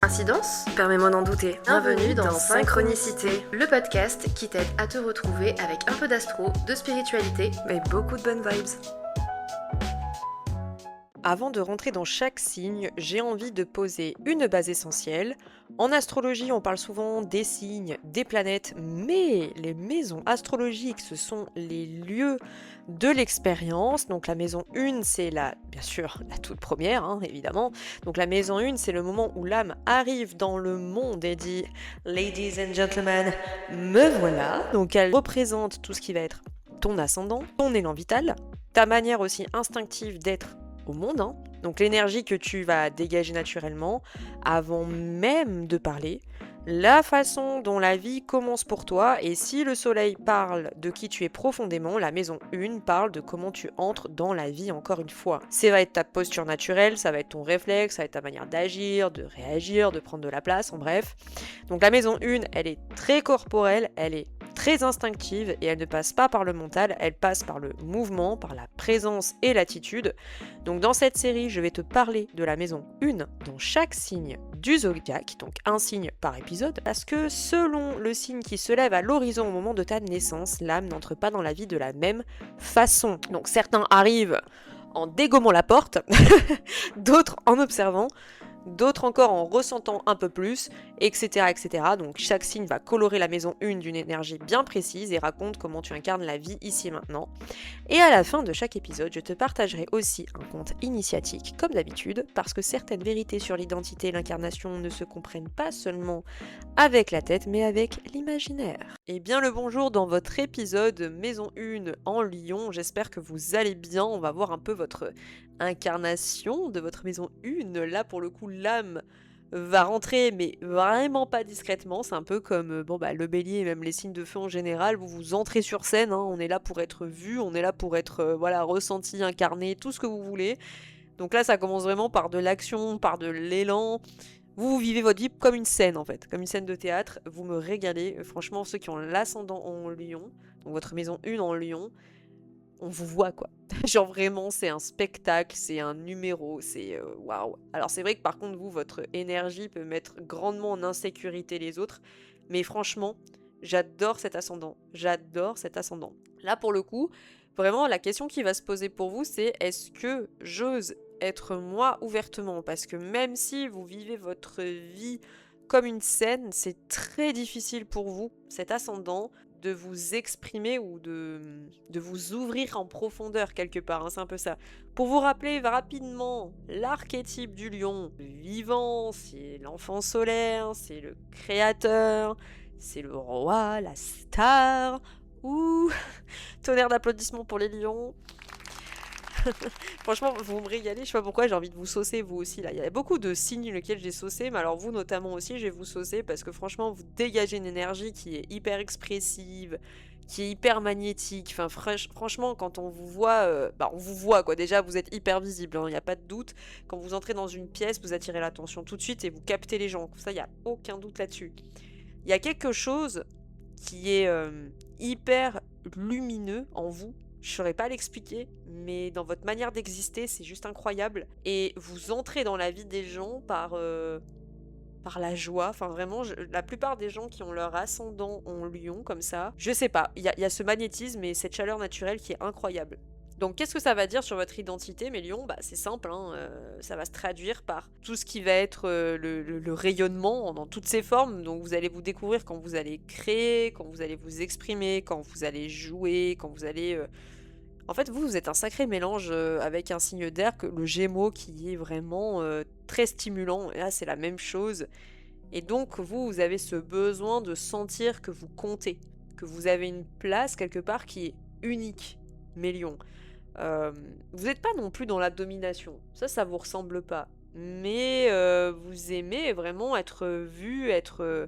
Incidence? Permets-moi d'en douter. Bienvenue dans Synchronicité, le podcast qui t'aide à te retrouver avec un peu d'astro, de spiritualité, mais beaucoup de bonnes vibes. Avant de rentrer dans chaque signe, j'ai envie de poser une base essentielle. En astrologie, on parle souvent des signes, des planètes, mais les maisons astrologiques, ce sont les lieux de l'expérience. Donc la maison 1, c'est bien sûr, la toute première, évidemment. Donc la maison 1, c'est le moment où l'âme arrive dans le monde et dit « Ladies and gentlemen, me voilà ». Donc elle représente tout ce qui va être ton ascendant, ton élan vital, ta manière aussi instinctive d'être au monde, donc l'énergie que tu vas dégager naturellement avant même de parler, la façon dont la vie commence pour toi, et si le soleil parle de qui tu es profondément, la maison 1 parle de comment tu entres dans la vie encore une fois. Ça va être ta posture naturelle, ça va être ton réflexe, ça va être ta manière d'agir, de réagir, de prendre de la place, en bref. Donc la maison 1, elle est très corporelle, elle est très instinctive et elle ne passe pas par le mental, elle passe par le mouvement, par la présence et l'attitude. Donc dans cette série, je vais te parler de la maison 1 dans chaque signe du zodiaque, donc un signe par épisode, parce que selon le signe qui se lève à l'horizon au moment de ta naissance, l'âme n'entre pas dans la vie de la même façon. Donc certains arrivent en dégommant la porte, d'autres en observant, d'autres encore en ressentant un peu plus, etc., etc. Donc chaque signe va colorer la maison 1 d'une énergie bien précise et raconte comment tu incarnes la vie ici et maintenant. Et à la fin de chaque épisode, je te partagerai aussi un conte initiatique, comme d'habitude, parce que certaines vérités sur l'identité et l'incarnation ne se comprennent pas seulement avec la tête, mais avec l'imaginaire. Et bien le bonjour dans votre épisode Maison 1 en Lion, j'espère que vous allez bien, on va voir un peu votre incarnation de votre maison 1, là pour le coup l'âme va rentrer mais vraiment pas discrètement, c'est un peu comme le bélier et même les signes de feu en général, vous entrez sur scène, on est là pour être vu, on est là pour être ressenti, incarné, tout ce que vous voulez. Donc là ça commence vraiment par de l'action, par de l'élan. Vous vivez votre vie comme une scène en fait, comme une scène de théâtre, vous me régalez. Franchement, ceux qui ont l'ascendant en Lion, donc votre maison 1 en Lion, on vous voit quoi. Genre vraiment, c'est un spectacle, c'est un numéro, c'est waouh. Alors c'est vrai que par contre, vous, votre énergie peut mettre grandement en insécurité les autres, mais franchement, j'adore cet ascendant. J'adore cet ascendant. Là, pour le coup, vraiment, la question qui va se poser pour vous, c'est est-ce que j'ose être moi ouvertement? Parce que même si vous vivez votre vie comme une scène, c'est très difficile pour vous, cet ascendant, de vous exprimer ou de vous ouvrir en profondeur quelque part, c'est un peu ça. Pour vous rappeler rapidement l'archétype du lion, le vivant, c'est l'enfant solaire, c'est le créateur, c'est le roi, la star, ouh, tonnerre d'applaudissements pour les lions. Franchement, vous me régalez, je sais pas pourquoi, j'ai envie de vous saucer vous aussi là. Il y a beaucoup de signes lesquels j'ai saucé, mais alors vous notamment aussi, je vais vous saucer parce que franchement, vous dégagez une énergie qui est hyper expressive, qui est hyper magnétique. Enfin, franchement, quand on vous voit, on vous voit quoi. Déjà, vous êtes hyper visible, il n'y a pas de doute. Quand vous entrez dans une pièce, vous attirez l'attention tout de suite et vous captez les gens. Ça, il n'y a aucun doute là-dessus. Il y a quelque chose qui est hyper lumineux en vous. Je ne saurais pas l'expliquer, mais dans votre manière d'exister, c'est juste incroyable. Et vous entrez dans la vie des gens par la joie. Enfin, vraiment, la plupart des gens qui ont leur ascendant en lion, comme ça, je sais pas, il y a ce magnétisme et cette chaleur naturelle qui est incroyable. Donc, qu'est-ce que ça va dire sur votre identité, mes lions? C'est simple, ça va se traduire par tout ce qui va être le rayonnement dans toutes ses formes. Donc, vous allez vous découvrir quand vous allez créer, quand vous allez vous exprimer, quand vous allez jouer, quand vous allez... En fait, vous êtes un sacré mélange avec un signe d'air, que le Gémeaux qui est vraiment très stimulant. Et là, c'est la même chose. Et donc, vous avez ce besoin de sentir que vous comptez, que vous avez une place quelque part qui est unique, mes lions. Vous n'êtes pas non plus dans la domination. Ça vous ressemble pas. Mais vous aimez vraiment être vu, être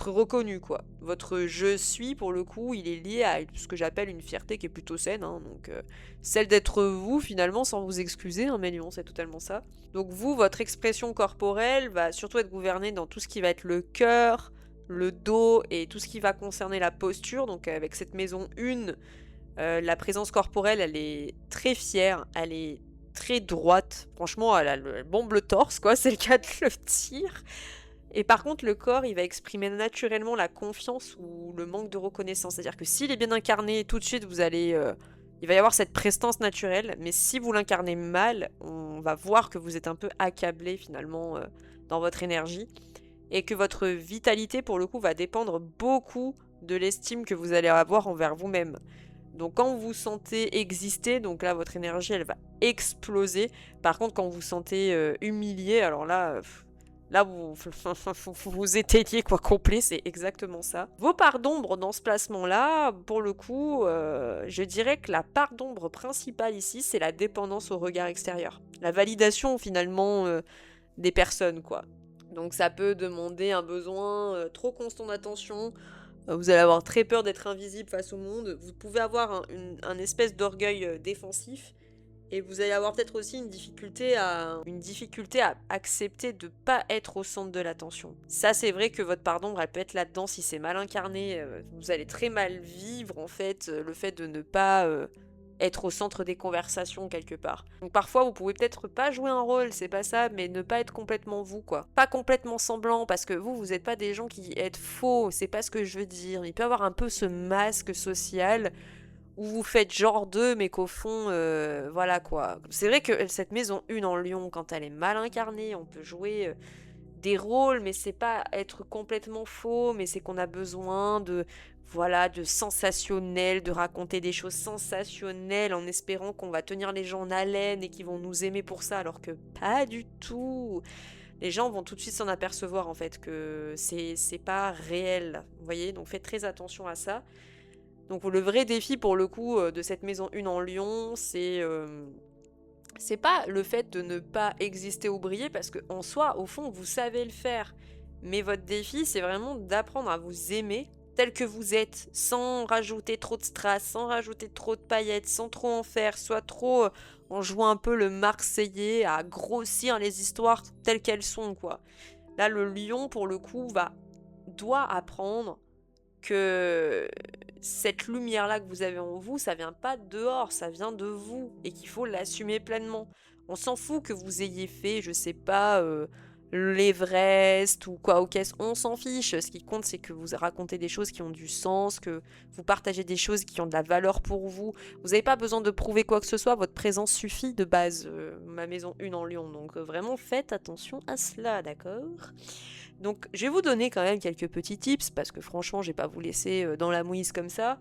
reconnu, quoi. Votre je suis, pour le coup, il est lié à ce que j'appelle une fierté qui est plutôt saine, donc celle d'être vous, finalement, sans vous excuser, mes lions, c'est totalement ça. Donc vous, votre expression corporelle va surtout être gouvernée dans tout ce qui va être le cœur, le dos et tout ce qui va concerner la posture. Donc avec cette maison 1, la présence corporelle, elle est très fière, elle est très droite. Franchement, elle bombe le torse, quoi, c'est le cas de le dire. Et par contre, le corps, il va exprimer naturellement la confiance ou le manque de reconnaissance. C'est-à-dire que s'il est bien incarné, tout de suite, il va y avoir cette prestance naturelle. Mais si vous l'incarnez mal, on va voir que vous êtes un peu accablé finalement dans votre énergie. Et que votre vitalité, pour le coup, va dépendre beaucoup de l'estime que vous allez avoir envers vous-même. Donc quand vous vous sentez exister, donc là, votre énergie, elle va exploser. Par contre, quand vous vous sentez humilié, alors là... Là, vous éteignez quoi complet, c'est exactement ça. Vos parts d'ombre dans ce placement-là, pour le coup, je dirais que la part d'ombre principale ici, c'est la dépendance au regard extérieur. La validation, finalement, des personnes, quoi. Donc ça peut demander un besoin trop constant d'attention. Vous allez avoir très peur d'être invisible face au monde. Vous pouvez avoir un espèce d'orgueil défensif. Et vous allez avoir peut-être aussi une difficulté à accepter de pas être au centre de l'attention. Ça, c'est vrai que votre part d'ombre, elle peut être là-dedans si c'est mal incarné. Vous allez très mal vivre, en fait, le fait de ne pas être au centre des conversations quelque part. Donc parfois, vous pouvez peut-être pas jouer un rôle, c'est pas ça, mais ne pas être complètement vous, quoi. Pas complètement semblant, parce que vous êtes pas des gens qui êtes faux, c'est pas ce que je veux dire. Il peut y avoir un peu ce masque social où vous faites genre d'eux, mais qu'au fond, voilà quoi. C'est vrai que cette maison 1 en Lyon, quand elle est mal incarnée, on peut jouer des rôles, mais c'est pas être complètement faux, mais c'est qu'on a besoin de sensationnel, de raconter des choses sensationnelles en espérant qu'on va tenir les gens en haleine et qu'ils vont nous aimer pour ça, alors que pas du tout. Les gens vont tout de suite s'en apercevoir en fait que c'est pas réel, vous voyez, donc faites très attention à ça. Donc le vrai défi pour le coup de cette maison 1 en Lyon, c'est pas le fait de ne pas exister ou briller, parce qu'en soi, au fond, vous savez le faire. Mais votre défi, c'est vraiment d'apprendre à vous aimer tel que vous êtes, sans rajouter trop de strass, sans rajouter trop de paillettes, sans trop en faire, soit trop en jouant un peu le Marseillais, à grossir les histoires telles qu'elles sont, quoi. Là, le lion, pour le coup, doit apprendre que cette lumière-là que vous avez en vous, ça vient pas de dehors, ça vient de vous, et qu'il faut l'assumer pleinement. On s'en fout que vous ayez fait, je sais pas, l'Everest ou quoi, ok, on s'en fiche. Ce qui compte, c'est que vous racontez des choses qui ont du sens, que vous partagez des choses qui ont de la valeur pour vous. Vous n'avez pas besoin de prouver quoi que ce soit, votre présence suffit de base. Ma maison 1 en Lyon, donc vraiment faites attention à cela, d'accord ? Donc je vais vous donner quand même quelques petits tips, parce que franchement je vais pas vous laisser dans la mouise comme ça.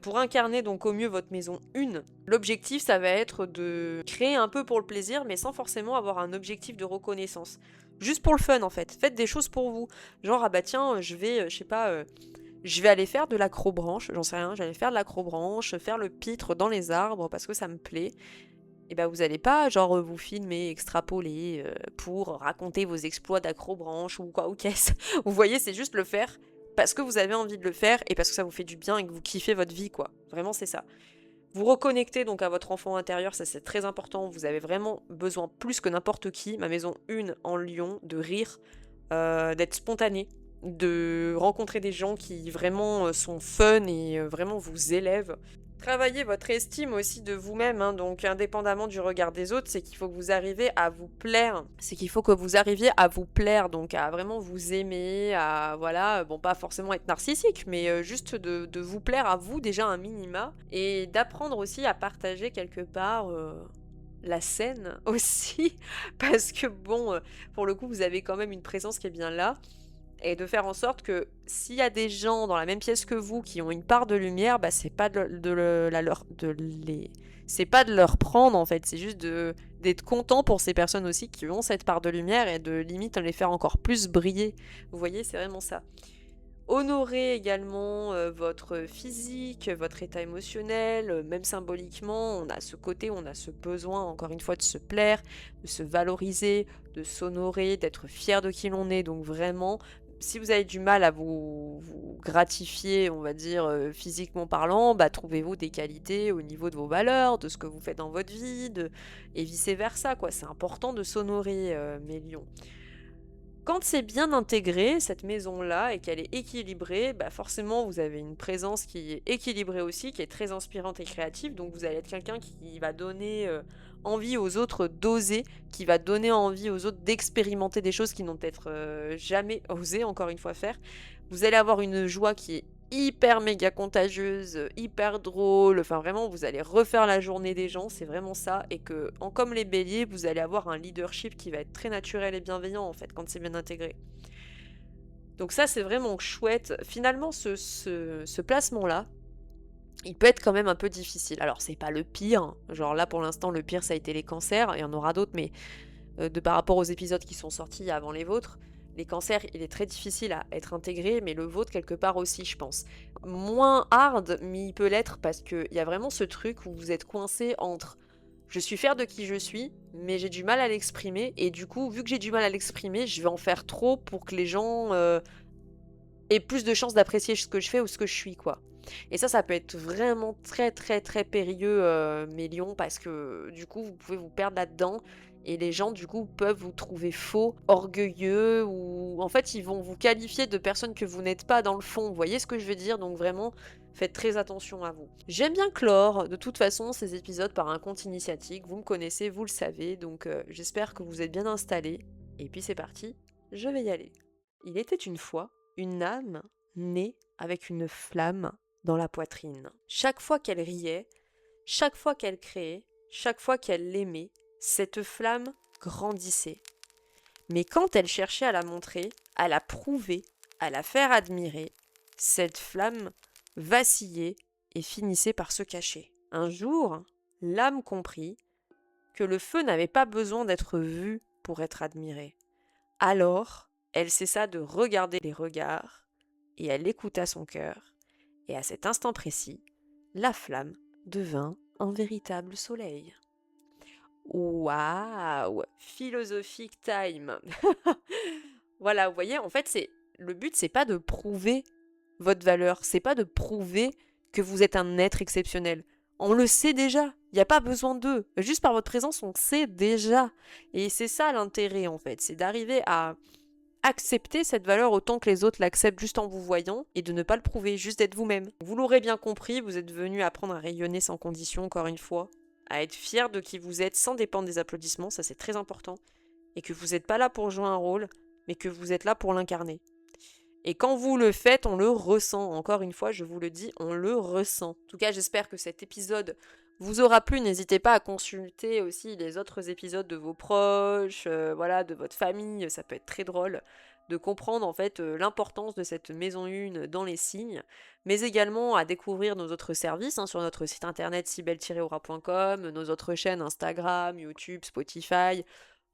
Pour incarner donc au mieux votre maison 1, l'objectif ça va être de créer un peu pour le plaisir, mais sans forcément avoir un objectif de reconnaissance. Juste pour le fun en fait, faites des choses pour vous. Genre ah bah tiens je vais, je sais pas, je vais aller faire de l'acrobranche, j'en sais rien, j'allais faire de l'acrobranche, faire le pitre dans les arbres parce que ça me plaît. Et ben vous allez pas genre vous filmer, extrapoler pour raconter vos exploits d'acrobranche ou quoi ou qu'est-ce. Vous voyez, c'est juste le faire parce que vous avez envie de le faire et parce que ça vous fait du bien et que vous kiffez votre vie, quoi. Vraiment, c'est ça. Vous reconnectez donc à votre enfant intérieur, ça c'est très important. Vous avez vraiment besoin plus que n'importe qui, ma maison 1 en Lyon, de rire, d'être spontané, de rencontrer des gens qui vraiment sont fun et vraiment vous élèvent. Travaillez votre estime aussi de vous-même, hein, donc indépendamment du regard des autres, c'est qu'il faut que vous arriviez à vous plaire. C'est qu'il faut que vous arriviez à vous plaire, donc à vraiment vous aimer, à voilà, bon pas forcément être narcissique, mais juste de vous plaire à vous déjà un minima, et d'apprendre aussi à partager quelque part la scène aussi, parce que bon, pour le coup vous avez quand même une présence qui est bien là. Et de faire en sorte que s'il y a des gens dans la même pièce que vous qui ont une part de lumière, bah c'est pas c'est pas de leur prendre en fait, c'est juste d'être content pour ces personnes aussi qui ont cette part de lumière et de limite les faire encore plus briller. Vous voyez, c'est vraiment ça. Honorez également votre physique, votre état émotionnel, même symboliquement, on a ce côté, on a ce besoin, encore une fois, de se plaire, de se valoriser, de s'honorer, d'être fier de qui l'on est. Donc vraiment, si vous avez du mal à vous gratifier, on va dire, physiquement parlant, bah trouvez-vous des qualités au niveau de vos valeurs, de ce que vous faites dans votre vie, et vice-versa, quoi. C'est important de s'honorer, mes lions. Quand c'est bien intégré, cette maison-là, et qu'elle est équilibrée, bah forcément vous avez une présence qui est équilibrée aussi, qui est très inspirante et créative, donc vous allez être quelqu'un qui va donner envie aux autres d'oser, qui va donner envie aux autres d'expérimenter des choses qu'ils n'ont peut-être jamais osé, encore une fois, faire. Vous allez avoir une joie qui est hyper méga contagieuse, hyper drôle, enfin vraiment vous allez refaire la journée des gens, c'est vraiment ça, et que comme les béliers, vous allez avoir un leadership qui va être très naturel et bienveillant en fait, quand c'est bien intégré. Donc ça c'est vraiment chouette. Finalement ce placement-là, il peut être quand même un peu difficile. Alors c'est pas le pire, genre là pour l'instant le pire ça a été les cancers, il y en aura d'autres, mais par rapport aux épisodes qui sont sortis avant les vôtres, les cancers, il est très difficile à être intégré, mais le vôtre quelque part aussi, je pense. Moins hard, mais il peut l'être parce qu'il y a vraiment ce truc où vous êtes coincé entre je suis fier de qui je suis, mais j'ai du mal à l'exprimer, et du coup, vu que j'ai du mal à l'exprimer, je vais en faire trop pour que les gens aient plus de chances d'apprécier ce que je fais ou ce que je suis, quoi. Et ça peut être vraiment très très très périlleux, mes lions, parce que du coup, vous pouvez vous perdre là-dedans. Et les gens, du coup, peuvent vous trouver faux, orgueilleux, ou en fait, ils vont vous qualifier de personnes que vous n'êtes pas dans le fond. Vous voyez ce que je veux dire? Donc vraiment, faites très attention à vous. J'aime bien clore, de toute façon, ces épisodes par un conte initiatique. Vous me connaissez, vous le savez, donc j'espère que vous êtes bien installés. Et puis c'est parti, je vais y aller. Il était une fois une âme née avec une flamme dans la poitrine. Chaque fois qu'elle riait, chaque fois qu'elle créait, chaque fois qu'elle l'aimait, cette flamme grandissait. Mais quand elle cherchait à la montrer, à la prouver, à la faire admirer, cette flamme vacillait et finissait par se cacher. Un jour, l'âme comprit que le feu n'avait pas besoin d'être vu pour être admiré. Alors, elle cessa de regarder les regards et elle écouta son cœur. Et à cet instant précis, la flamme devint un véritable soleil. Waouh! Philosophique time! Voilà, vous voyez, en fait, le but, c'est pas de prouver votre valeur, c'est pas de prouver que vous êtes un être exceptionnel. On le sait déjà, il n'y a pas besoin d'eux. Juste par votre présence, on le sait déjà. Et c'est ça l'intérêt, en fait, c'est d'arriver à accepter cette valeur autant que les autres l'acceptent juste en vous voyant et de ne pas le prouver, juste d'être vous-même. Vous l'aurez bien compris, vous êtes venu apprendre à rayonner sans condition, encore une fois, à être fier de qui vous êtes sans dépendre des applaudissements, ça c'est très important, et que vous n'êtes pas là pour jouer un rôle, mais que vous êtes là pour l'incarner. Et quand vous le faites, on le ressent. Encore une fois, je vous le dis, on le ressent. En tout cas, j'espère que cet épisode vous aura plu. N'hésitez pas à consulter aussi les autres épisodes de vos proches, voilà, de votre famille. Ça peut être très drôle de comprendre en fait l'importance de cette maison 1 dans les signes, mais également à découvrir nos autres services sur notre site internet sibel-aura.com, nos autres chaînes Instagram, YouTube, Spotify.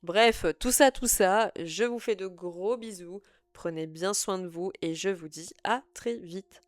Bref, tout ça, je vous fais de gros bisous. Prenez bien soin de vous et je vous dis à très vite.